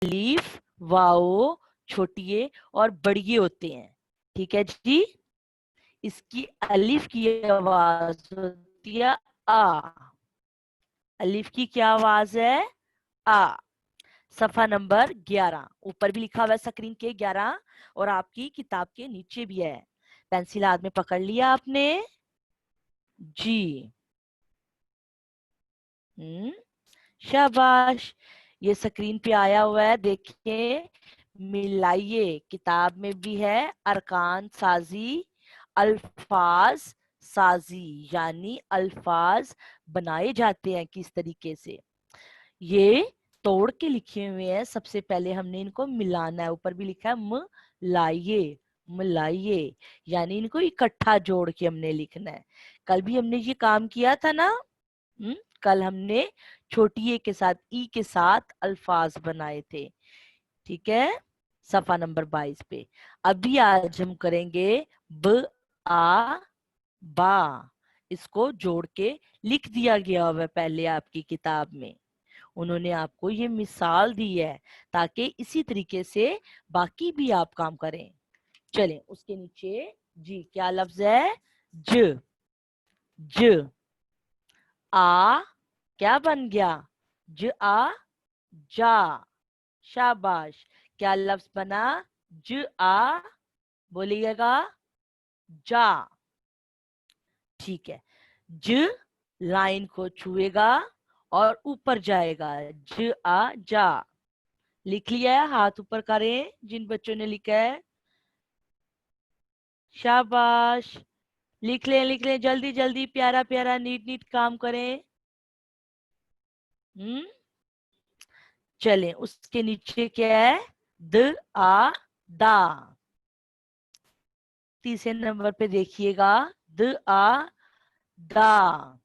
Alif wow छोटी और बड़ी होते हैं, ठीक है जी। इसकी अलीफ की आवाज होती है आ, अलीफ की क्या आवाज है, आ। सफा नंबर 11, ऊपर भी लिखा हुआ है स्क्रीन के 11 और आपकी किताब के नीचे भी है। पेंसिल हाथ में पकड़ लिया आपने जी। शाबाश, ये स्क्रीन पे आया हुआ है, देखिए मिलाइए। किताब में भी है अरकान साजी, अल्फाज साजी, यानी अल्फाज बनाए जाते हैं किस तरीके से। ये तोड़ के लिखे हुए हैं, सबसे पहले हमने इनको मिलाना है। ऊपर भी लिखा है मिलाइए, मिलाइए, यानी इनको इकट्ठा जोड़ के हमने लिखना है। कल भी हमने ये काम किया था ना। कल हमने छोटी ए के साथ ई के साथ अल्फाज बनाए थे, ठीक है, सफा नंबर 22 पे। अभी आज हम करेंगे ब आ बा, इसको जोड़ के लिख दिया गया हुआ है पहले आपकी किताब में। उन्होंने आपको ये मिसाल दी है ताकि इसी तरीके से बाकी भी आप काम करें। चलें, उसके नीचे जी क्या लफ्ज है, ज, ज, आ क्या बन गया, ज आ जा, शाबाश। क्या लफ्ज बना, ज आ, बोलिएगा जा, ठीक है। ज लाइन को छुएगा और ऊपर जाएगा, ज आ जा। लिख लिया है, हाथ ऊपर करें जिन बच्चों ने लिखा है, शाबाश। लिख लें, लिख लें, जल्दी जल्दी, प्यारा प्यारा नीट नीट काम करें। चलें, उसके नीचे क्या है, द आ दा। तीसरे नंबर पे देखिएगा, द आ दा।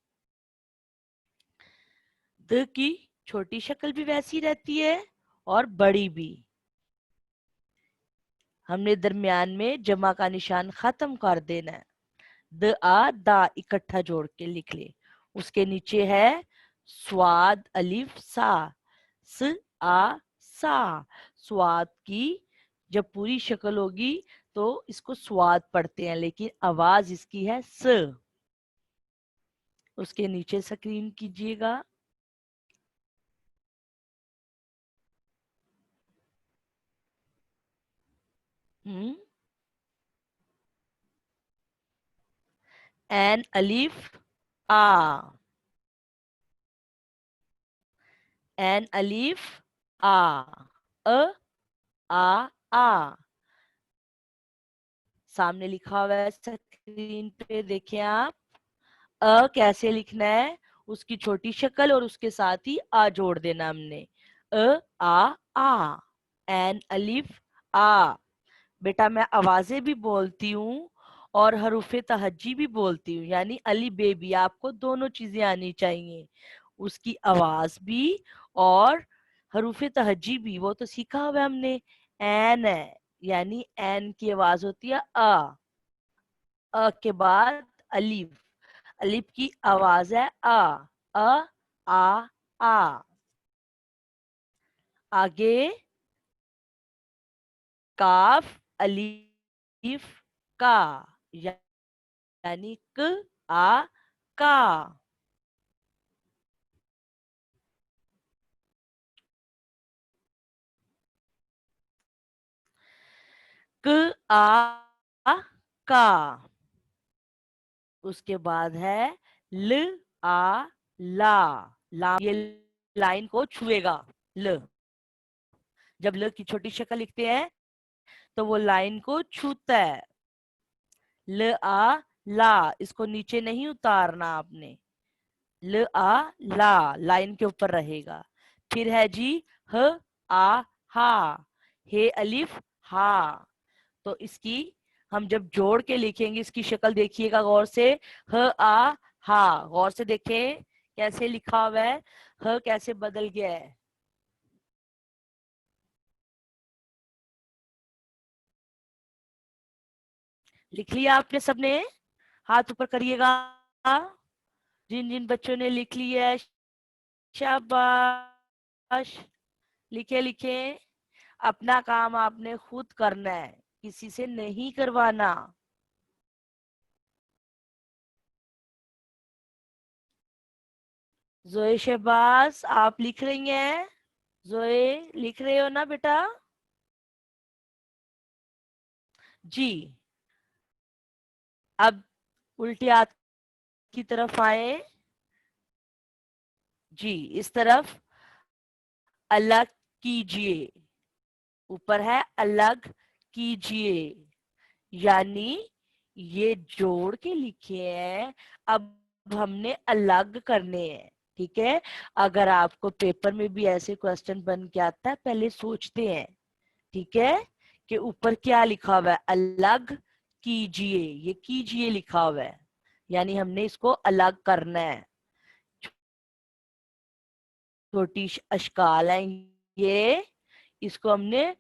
द की छोटी शक्ल भी वैसी रहती है और बड़ी भी। हमने दरमियान में जमा का निशान खत्म कर देना है। द आ दा इकट्ठा जोड़ के लिख ले। उसके नीचे है स्वाद अलिफ सा, स आ सा। स्वाद की जब पूरी शक्ल होगी तो इसको स्वाद पढ़ते हैं, लेकिन आवाज इसकी है स। उसके नीचे स्क्रीन कीजिएगा, एन अलिफ आ, एन अलिफ आ, अ आ आ। सामने लिखा हुआ है स्क्रीन पे, देखें आप। अ कैसे लिखना है, उसकी छोटी शक्ल और उसके साथ ही आ जोड़ देना हमने, अ आ, एन अलिफ आ। बेटा मैं आवाजें भी बोलती हूँ और हरूफे तहज्जी भी बोलती हूँ, यानी अली बेबी, आपको दोनों चीजें आनी चाहिए, उसकी आवाज भी और हरूफे तहज्जी भी। वो तो सीखा हुआ है हमने, एन है, यानी एन की आवाज होती है अ के बाद अलिफ, अलिफ की आवाज है अ आ। आगे काफ अलिफ का, यानी क आ का। क आ का। उसके बाद है ल आ ला, ला ये लाइन को छुएगा, ल। जब ल की छोटी शक्ल लिखते हैं तो वो लाइन को छूता है, ल आ ला, इसको नीचे नहीं उतारना आपने, ल आ ला लाइन के ऊपर रहेगा। फिर है जी ह आ हा, हे अलिफ हा। तो इसकी हम जब जोड़ के लिखेंगे, इसकी शक्ल देखिएगा गौर से, ह आ हा, गौर से देखें कैसे लिखा हुआ है, ह कैसे बदल गया है। लिख लिया आपने सबने, हाथ ऊपर करिएगा जिन जिन बच्चों ने लिख लिया है, शाबाश, लिखे लिखे। अपना काम आपने खुद करना है, किसी से नहीं करवाना। जोए शहबाज आप लिख रही हैं? जोए लिख रहे हो ना बेटा? जी। अब उल्टे हाथ की तरफ आए जी, इस तरफ अलग कीजिए, ऊपर है अलग कीजिए, यानी ये जोड़ के लिखे हैं, अब हमने अलग करने हैं। ठीक है, अगर आपको पेपर में भी ऐसे क्वेश्चन बन के आता है, पहले सोचते हैं, ठीक है, कि ऊपर क्या लिखा हुआ है, अलग कीजिए, ये कीजिए लिखा हुआ है, यानी हमने इसको अलग करना है। छोटी अशकाल है ये, इसको हमने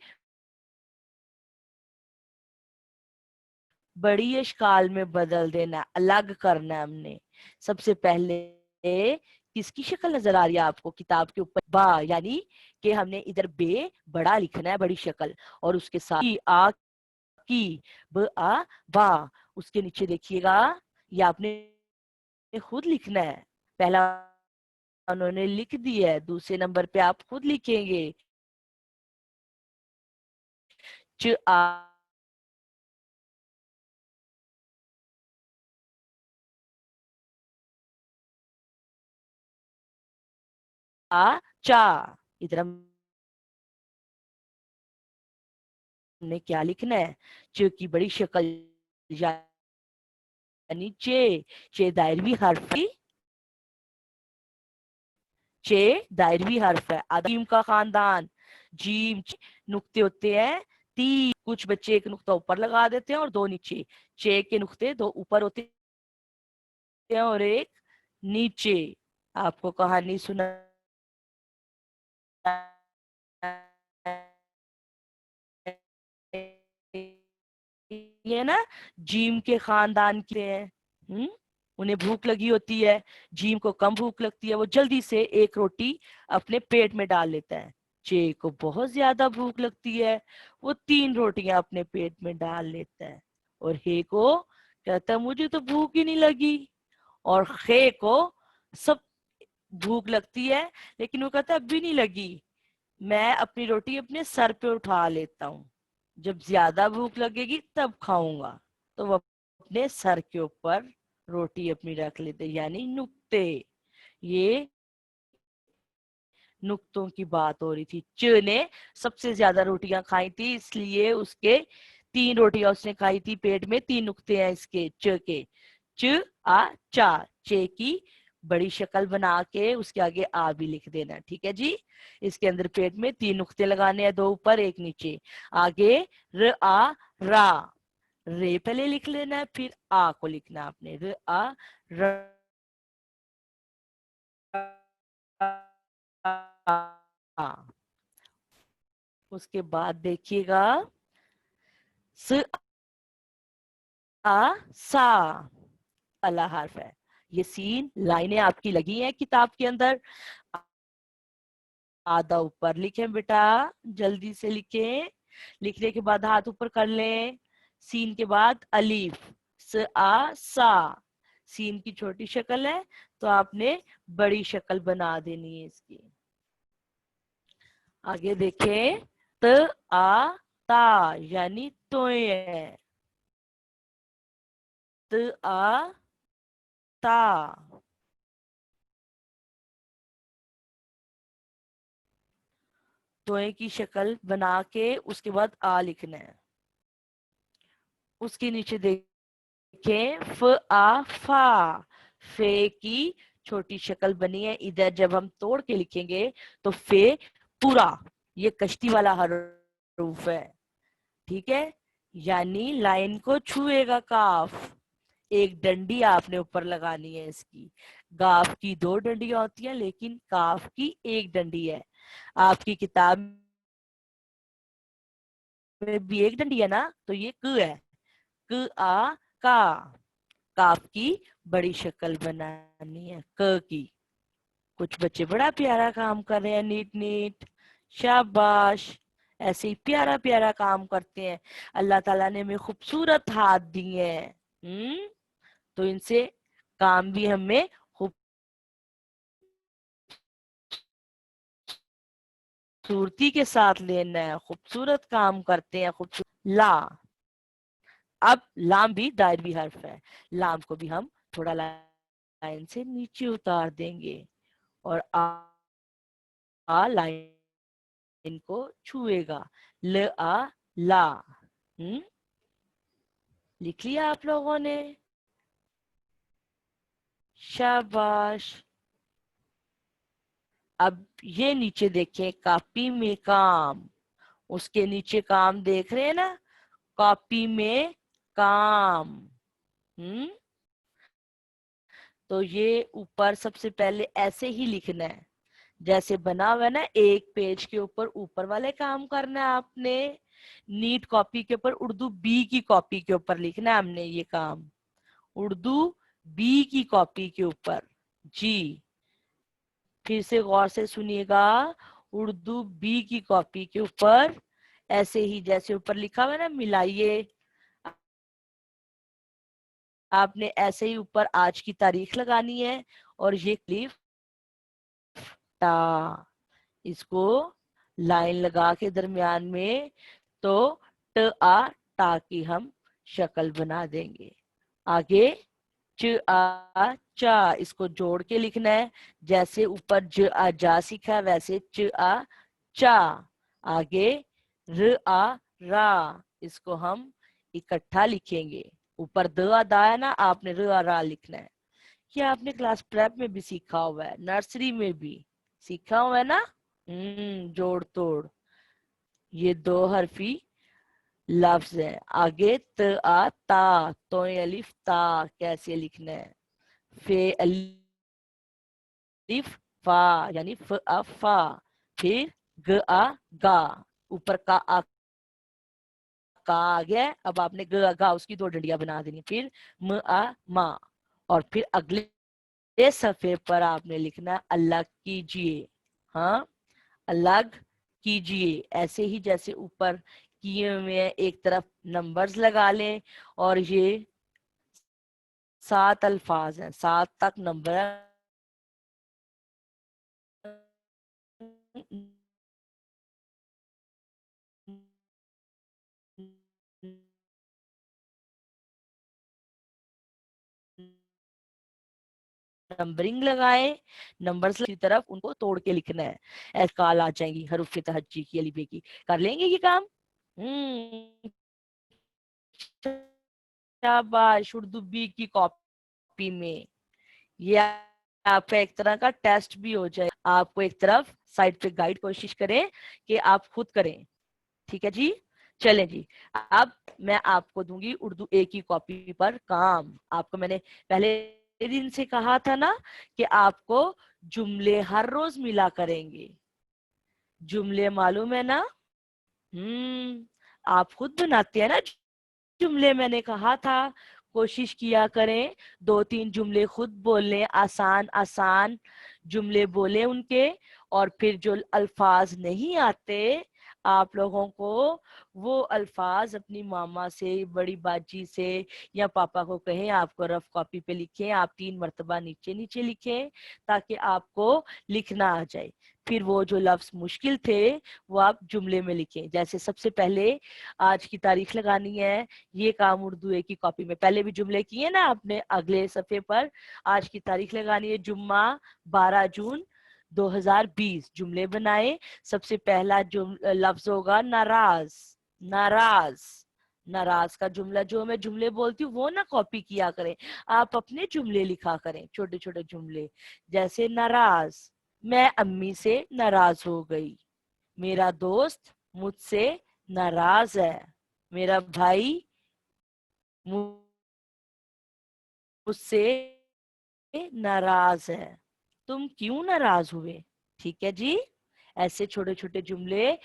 बड़ी अशकाल में बदल देना, अलग करना है हमने। सबसे पहले किसकी शक्ल नजर आ रही है आपको किताब के ऊपर? बा, यानी कि हमने इधर बे बड़ा लिखना है, बड़ी शक्ल, और उसके साथ की, आ की, ब आ बा, उसके नीचे देखिएगा ये आपने खुद लिखना है। पहला उन्होंने लिख दिया है, दूसरे नंबर पे आप खुद लिखेंगे, च आ चा। इधर हमने क्या लिखना है, च की बड़ी शक्ल, यानी चे दायरवी हर्फ है, चे दायरवी हर्फ है। जीम का खानदान, जीम नुक्ते होते हैं तीन, कुछ बच्चे एक नुक्ता ऊपर लगा देते हैं और दो नीचे, चे के नुक्ते दो ऊपर होते हैं और एक नीचे। आपको कहानी सुना ये ना, जीम के खानदान के हैं, उन्हें भूख लगी होती है, जीम को कम भूख लगती है, वो जल्दी से एक रोटी अपने पेट में डाल लेता है। चे को बहुत ज्यादा भूख लगती है, वो तीन रोटियां अपने पेट में डाल लेता है। और हे को कहता है मुझे तो भूख ही नहीं लगी। और खे को सब भूख लगती है, लेकिन वो कहता है अब भी नहीं लगी, मैं अपनी रोटी अपने सर पे उठा लेता हूँ, जब ज्यादा भूख लगेगी तब खाऊंगा। तो वो अपने सर के ऊपर रोटी अपनी रख लेते, यानी नुक्ते। ये नुक्तों की बात हो रही थी। च ने सबसे ज्यादा रोटियां खाई थी, इसलिए उसके तीन रोटियां उसने खाई थी पेट में, तीन नुक्ते हैं इसके च के। च आ चा, चे की बड़ी शक्ल बना के उसके आगे आ भी लिख देना, ठीक है जी। इसके अंदर पेट में तीन नुक्ते लगाने हैं, दो ऊपर एक नीचे। आगे र आ रा, रे पहले लिख लेना है, फिर आ को लिखना आपने, र आ रा। उसके बाद देखिएगा स आ सा, अला हर्फ है। ये सीन लाइनें आपकी लगी हैं किताब के अंदर, आधा ऊपर लिखें बेटा, जल्दी से लिखें। लिखने के बाद हाथ ऊपर कर लें। सीन के बाद अलीफ, स आ सा, सीन की छोटी शक्ल है तो आपने बड़ी शक्ल बना देनी है इसकी। आगे देखें, त आ ता, यानी तोय है, त आ ता, तोय की शक्ल बना के उसके बाद आ लिखना है। उसके नीचे देखें, फ आ फा, फे की छोटी शक्ल बनी है, इधर जब हम तोड़ के लिखेंगे तो फे पूरा, ये कश्ती वाला हरूफ है, ठीक है, यानी लाइन को छुएगा काफ। एक डंडी आपने ऊपर लगानी है इसकी, गाफ की दो डंडियां होती हैं लेकिन काफ की एक डंडी है। आपकी किताब में भी एक डंडी है ना, तो ये क है, क आ का, काफ की बड़ी शक्ल बनानी है, क की। कुछ बच्चे बड़ा प्यारा काम कर रहे हैं, नीट नीट, शाबाश। ऐसे ही प्यारा प्यारा काम करते हैं। अल्लाह ताला ने हमें खूबसूरत हाथ दिए हैं, तो इनसे काम भी हमें खूबसूरती के साथ लेना है। खूबसूरत काम करते हैं, खूबसूरत। ला, अब लाम भी दायरवी हर्फ है, लाम को भी हम थोड़ा लाइन से नीचे उतार देंगे और आ लाइन को छुएगा। ल आ ला। लिख लिया आप लोगों ने? शाबाश। अब ये नीचे देखें, कॉपी में काम, उसके नीचे काम देख रहे हैं ना, कॉपी में काम। तो ये ऊपर सबसे पहले ऐसे ही लिखना है जैसे बना हुआ है ना, एक पेज के ऊपर ऊपर वाले काम करना है आपने। नीट कॉपी के ऊपर उर्दू बी की कॉपी के ऊपर लिखना है हमने ये काम, उर्दू बी की कॉपी के ऊपर। जी, फिर से गौर से सुनिएगा, उर्दू बी की कॉपी के ऊपर ऐसे ही जैसे ऊपर लिखा हुआ है ना, मिलाइए। आपने ऐसे ही ऊपर आज की तारीख लगानी है और ये क्लिप टा, इसको लाइन लगा के दरमियान में, तो ट आ टा की हम शक्ल बना देंगे। आगे च आ चा, इसको जोड़ के लिखना है, जैसे ऊपर ज आ जा सीखा वैसे च आ चा। आगे र आ रा, इसको हम इकट्ठा लिखेंगे। ऊपर द आ दा है ना, आपने र आ रा लिखना है। ये आपने क्लास प्रेप में भी सीखा हुआ है, नर्सरी में भी सीखा हुआ है ना। जोड़ तोड़, ये दो हरफी लफ्ज है। आगे त आ ता, तो अलिफ ता कैसे लिखना है? फे अलिफ फा, यानी फ आ फा। फिर ग आ गा, ऊपर का आ गया, अब आपने ग आ गा उसकी दो डंडियां बना देनी। फिर म आ मा, और फिर अगले सफे पर आपने लिखना अलग कीजिए। हाँ, अलग कीजिए, ऐसे ही जैसे ऊपर किए हुए हैं। एक तरफ नंबर्स लगा लें, और ये 7 अल्फाज हैं, 7 तक नंबर नंबरिंग लगाए, नंबर्स की तरफ उनको तोड़ के लिखना है। ऐसे काल आ जाएंगी हरूफ तहज्जी की, अली बे की। कर लेंगे ये काम? शाबाश। उर्दू बी की कॉपी में ये आपका एक तरह का टेस्ट भी हो जाए। आपको एक तरफ साइड पे गाइड कोशिश करें कि आप खुद करें। ठीक है जी, चलें जी। अब मैं आपको दूंगी उर्दू ए की कॉपी पर काम। आपको मैंने पहले दिन से कहा था ना कि आपको जुमले हर रोज मिला करेंगे। जुमले मालूम है ना? आप खुद बनाते हैं ना जुमले, मैंने कहा था कोशिश किया करें 2-3 जुमले खुद बोलने, आसान आसान जुमले बोले उनके। और फिर जो अल्फाज नहीं आते आप लोगों को, वो अल्फाज अपनी मामा से, बड़ी बाजी से या पापा को कहें आपको रफ कॉपी पे लिखें। आप 3 मरतबा नीचे नीचे लिखें ताकि आपको लिखना आ जाए। फिर वो जो लफ्ज मुश्किल थे वो आप जुमले में लिखें। जैसे सबसे पहले आज की तारीख लगानी है, ये काम उर्दू ए की कॉपी में पहले भी जुमले किए ना आपने। अगले सफे पर आज की तारीख लगानी है, जुम्मा 12 जून 2020। जुमले बनाए। सबसे पहला जो लफ्ज होगा नाराज। नाराज, नाराज का जुमला जो मैं जुमले बोलती हूँ वो ना कॉपी किया करें, आप अपने जुमले लिखा करें, छोटे छोटे जुमले। जैसे नाराज, मैं अम्मी से नाराज हो गई। मेरा दोस्त मुझसे नाराज है। मेरा भाई मुझसे नाराज है। तुम क्यों नाराज हुए? ठीक है जी। ऐसे छोटे छोटे जुमले,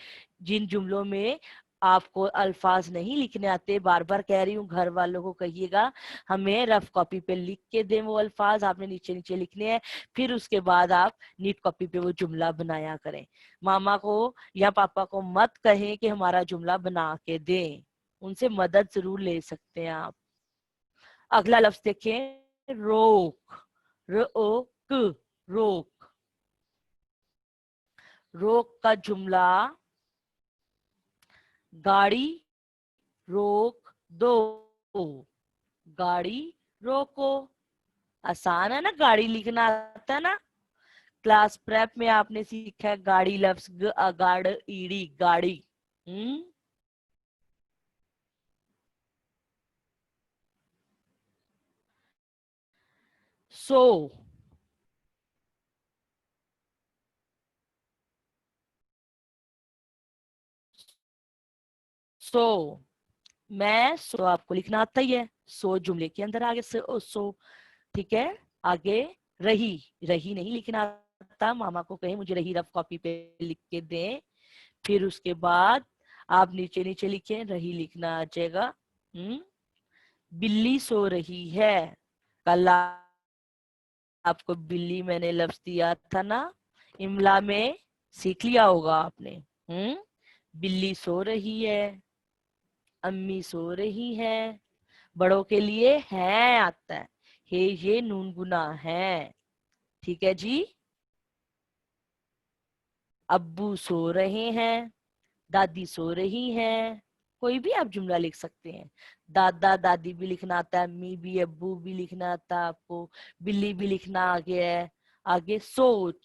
जिन जुमलों में آپ کو الفاظ نہیں لکھنے آتے، بار بار کہہ رہی ہوں، گھر والوں کو کہیے گا ہمیں رف کاپی پہ لکھ کے دیں وہ الفاظ، آپ نے نیچے نیچے لکھنے ہیں، پھر اس کے بعد آپ نیٹ کاپی پہ وہ جملہ بنایا کریں۔ ماما کو یا پاپا کو مت کہیں کہ ہمارا جملہ بنا کے دیں، ان سے مدد ضرور لے سکتے ہیں آپ۔ اگلا لفظ دیکھیں، روک، روک، روک۔ روک کا جملہ، گاڑی روک دو، گاڑی روکو۔ آسان ہے نا، گاڑی لکھنا آتا ہے نا، کلاس پریپ میں آپ نے سیکھا ہے گاڑی لفظ گاڑ ایڑی گاڑی۔ سو، سو، میں سو آپ کو لکھنا آتا ہی ہے، سو جملے کے اندر آگے سو، ٹھیک ہے۔ آگے رہی، رہی نہیں لکھنا آتا، ماما کو کہیں مجھے رہی رف کاپی پہ لکھ کے دیں، پھر اس کے بعد آپ نیچے نیچے لکھیں، رہی لکھنا آ جائے گا۔ بلی سو رہی ہے، کل آپ کو بلی میں نے لفظ دیا تھا نا، املا میں سیکھ لیا ہوگا آپ نے۔ بلی سو رہی ہے، امی سو رہی ہے، بڑوں کے لیے ہے آتا ہے، یہ نون گنا ہے، ٹھیک ہے جی۔ ابو سو رہے ہیں، دادی سو رہی ہیں، کوئی بھی آپ جملہ لکھ سکتے ہیں، دادا دادی بھی لکھنا آتا ہے، امی بھی ابو بھی لکھنا آتا ہے آپ کو، بلی بھی لکھنا آگے ہے۔ آگے سوچ،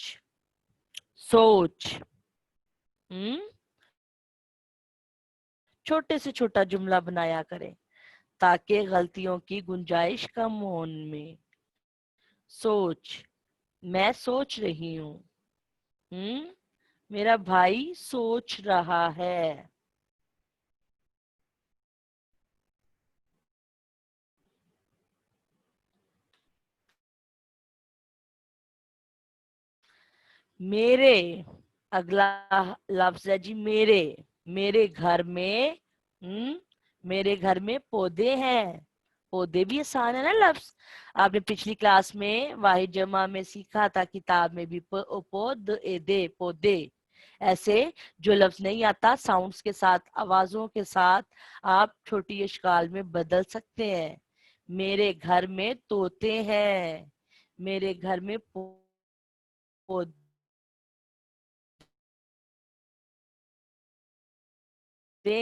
سوچ، چھوٹے سے چھوٹا جملہ بنایا کریں تاکہ غلطیوں کی گنجائش کم ہو ان میں۔ سوچ، میں سوچ رہی ہوں، میرا بھائی سوچ رہا ہے۔ میرے، اگلا لفظ ہے جی میرے، میرے گھر میں، میرے گھر میں پودے ہیں، پودے بھی آسان ہے نا لفظ، آپ نے پچھلی کلاس میں واحد جمع میں سیکھا تھا، کتاب میں بھی پودے، پودے۔ ایسے جو لفظ نہیں آتا ساؤنڈز کے ساتھ، آوازوں کے ساتھ آپ چھوٹی اشکال میں بدل سکتے ہیں۔ میرے گھر میں طوطے ہیں، میرے گھر میں پودے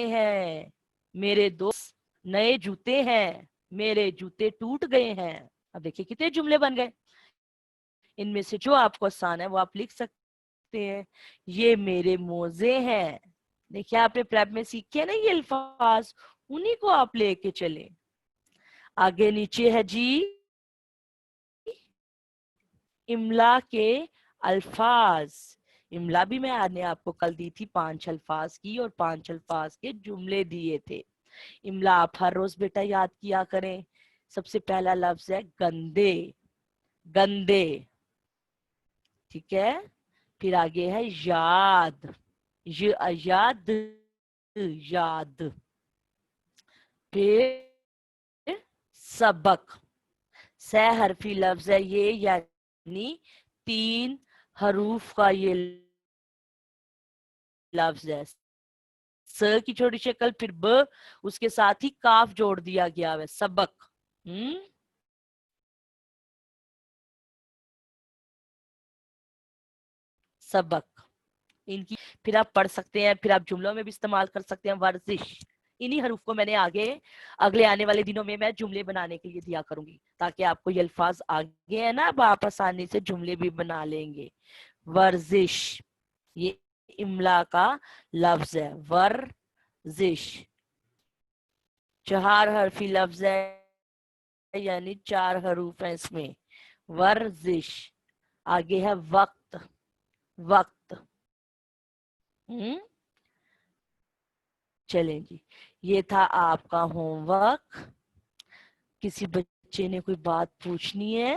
ہیں، میرے دوست نئے جوتے ہیں، میرے جوتے ٹوٹ گئے ہیں۔ اب دیکھیں کتنے جملے بن گئے، ان میں سے جو آپ کو آسان ہے وہ آپ لکھ سکتے ہیں۔ یہ میرے موزے ہیں، دیکھیں آپ نے پریپ میں سیکھے نا یہ الفاظ، انہی کو آپ لے کے چلیں۔ آگے نیچے ہے جی املا کے الفاظ، املا بھی میں نے آپ کو کل دی تھی 5 الفاظ کی، اور 5 الفاظ کے جملے دیے تھے۔ املا آپ ہر روز بیٹا یاد کیا کریں۔ سب سے پہلا لفظ ہے گندے، گندے، ٹھیک ہے۔ پھر آگے ہے یاد، یاد، یاد۔ پھر سبق، سہ حرفی لفظ ہے یہ، یعنی 3 حروف کا یہ لفظ ہے۔ س کی چھوٹی شکل، پھر ب، اس کے ساتھ ہی کاف جوڑ دیا گیا ہے، سبق۔ سبق ان کی پھر آپ پڑھ سکتے ہیں، پھر آپ جملوں میں بھی استعمال کر سکتے ہیں۔ ورزش، انہی حروف کو میں نے آگے اگلے آنے والے دنوں میں جملے بنانے کے لیے دیا کروں گی، تاکہ آپ کو یہ الفاظ آگے ہے نا، اب آپ آسانی سے جملے بھی بنا لیں گے۔ ورزش، یہ املا کا لفظ ہے، ورزش۔ 4 حرفی لفظ ہے، یعنی 4 حروف ہیں اس میں، ورزش۔ آگے ہے وقت، وقت۔ چلیں جی، یہ تھا آپ کا ہوم ورک۔ کسی بچے نے کوئی بات پوچھنی ہے؟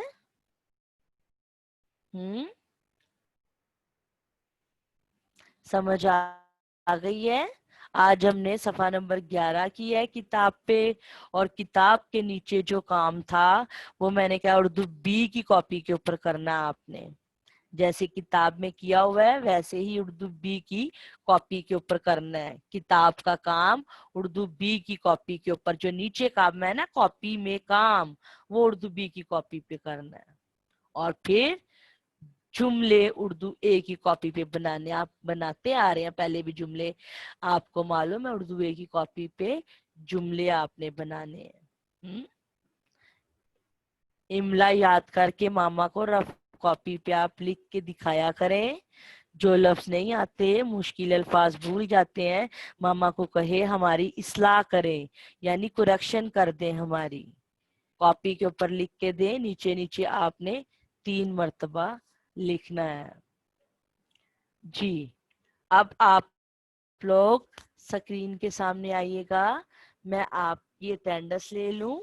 سمجھ آ گئی ہے؟ آج ہم نے صفحہ نمبر 11 کی ہے کتاب پہ، اور کتاب کے نیچے جو کام تھا وہ میں نے کہا اردو بی کی کاپی کے اوپر کرنا ہے آپ نے، جیسے کتاب میں کیا ہوا ہے ویسے ہی اردو بی کی کاپی کے اوپر کرنا ہے۔ کتاب کا کام اردو بی کی کاپی کے اوپر، جو نیچے کام ہے نا کاپی میں کام، وہ اردو بی کی کاپی پہ کرنا ہے، اور پھر جملے اردو اے کی کاپی پہ بنانے، آپ بناتے آ رہے ہیں پہلے بھی جملے، آپ کو معلوم ہے اردو اے کی کاپی پہ جملے آپ نے بنانے ہیں۔ املا یاد کر کے ماما کو رف کاپی پہ آپ لکھ کے دکھایا کریں، جو لفظ نہیں آتے مشکل الفاظ بھول جاتے ہیں ماما کو کہے ہماری اصلاح کریں، یعنی کریکشن کر دیں ہماری، کاپی کے اوپر لکھ کے دیں، نیچے نیچے آپ نے 3 مرتبہ لکھنا ہے۔ جی اب آپ لوگ سکرین کے سامنے آئیے گا، میں آپ یہ اٹینڈنس لے لوں۔